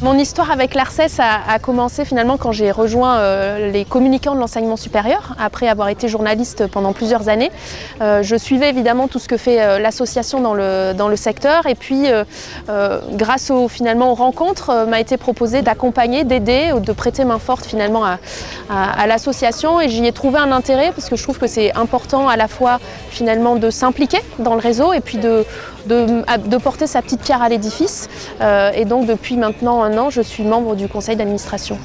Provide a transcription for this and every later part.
Mon histoire avec l'ARCES a commencé finalement quand j'ai rejoint les communicants de l'enseignement supérieur, après avoir été journaliste pendant plusieurs années. Je suivais évidemment tout ce que fait l'association dans le secteur et puis grâce finalement aux rencontres, m'a été proposé d'accompagner, d'aider, de prêter main forte finalement à l'association et j'y ai trouvé un intérêt parce que je trouve que c'est important à la fois finalement de s'impliquer dans le réseau et puis de porter sa petite pierre à l'édifice. Et donc depuis maintenant un an, je suis membre du conseil d'administration.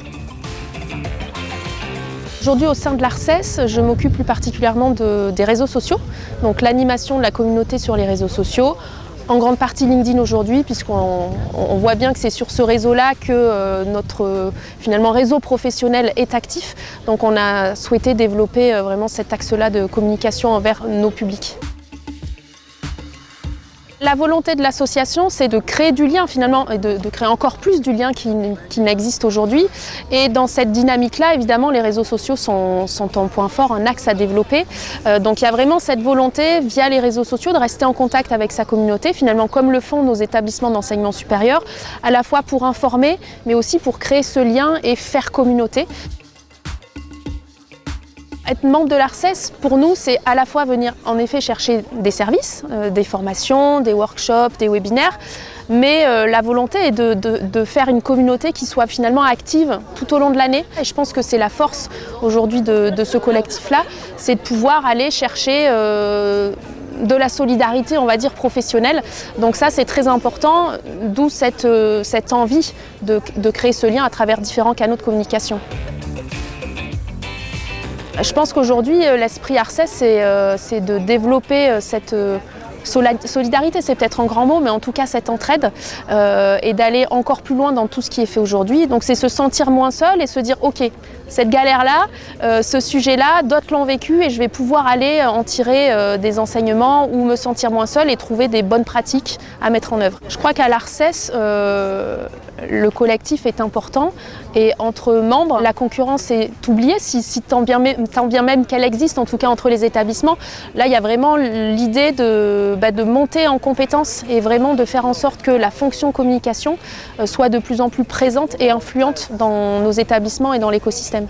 Aujourd'hui, au sein de l'ARCES, je m'occupe plus particulièrement des réseaux sociaux, donc l'animation de la communauté sur les réseaux sociaux, en grande partie LinkedIn aujourd'hui, puisqu'on voit bien que c'est sur ce réseau-là que notre finalement réseau professionnel est actif. Donc on a souhaité développer vraiment cet axe-là de communication envers nos publics. La volonté de l'association, c'est de créer du lien finalement et de créer encore plus du lien qui n'existe aujourd'hui. Et dans cette dynamique-là, évidemment, les réseaux sociaux sont un point fort, un axe à développer. Donc il y a vraiment cette volonté, via les réseaux sociaux, de rester en contact avec sa communauté, finalement comme le font nos établissements d'enseignement supérieur, à la fois pour informer, mais aussi pour créer ce lien et faire communauté. Être membre de l'ARCES, pour nous, c'est à la fois venir en effet chercher des services, des formations, des workshops, des webinaires, mais la volonté est de faire une communauté qui soit finalement active tout au long de l'année. Et je pense que c'est la force aujourd'hui de ce collectif-là, c'est de pouvoir aller chercher de la solidarité, on va dire, professionnelle. Donc ça, c'est très important, d'où cette envie de créer ce lien à travers différents canaux de communication. Je pense qu'aujourd'hui, l'esprit ARCES, c'est de développer cette solidarité, c'est peut-être un grand mot, mais en tout cas cette entraide, et d'aller encore plus loin dans tout ce qui est fait aujourd'hui. Donc c'est se sentir moins seul et se dire, ok, cette galère-là, ce sujet-là, d'autres l'ont vécu et je vais pouvoir aller en tirer des enseignements ou me sentir moins seul et trouver des bonnes pratiques à mettre en œuvre. Je crois qu'à l'ARCES, le collectif est important et entre membres, la concurrence est oubliée, si tant bien même qu'elle existe, en tout cas entre les établissements. Là, il y a vraiment l'idée de monter en compétences et vraiment de faire en sorte que la fonction communication soit de plus en plus présente et influente dans nos établissements et dans l'écosystème.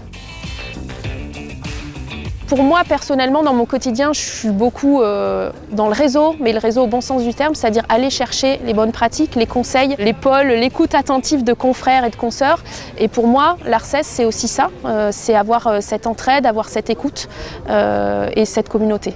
Pour moi, personnellement, dans mon quotidien, je suis beaucoup dans le réseau, mais le réseau au bon sens du terme, c'est-à-dire aller chercher les bonnes pratiques, les conseils, l'épaule, l'écoute attentive de confrères et de consoeurs. Et pour moi, l'ARCES, c'est aussi ça, c'est avoir cette entraide, avoir cette écoute et cette communauté.